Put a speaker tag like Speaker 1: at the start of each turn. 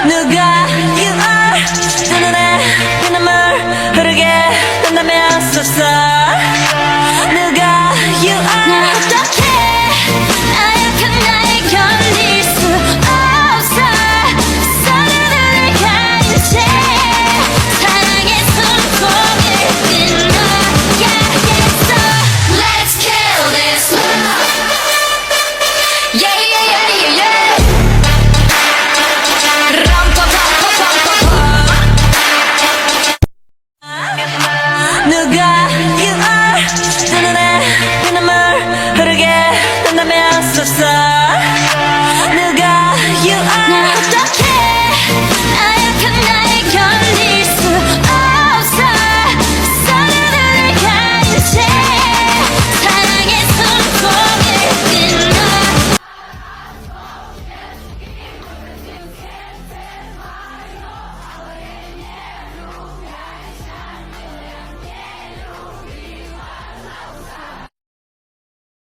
Speaker 1: 누가 you are 두 눈에 피눈물 흐르게 된다면 속삭 누가 you are
Speaker 2: 어떻게 나약한 나에 견딜 수 없어 서로를 가린 채 사랑의 손꼽을 끊어야겠어 Let's kill this love Yeah yeah yeah yeah yeah
Speaker 1: 누가 you are 두 눈에 피눈물 흐르게 된다면 속삭 누가 you are
Speaker 2: 어떻게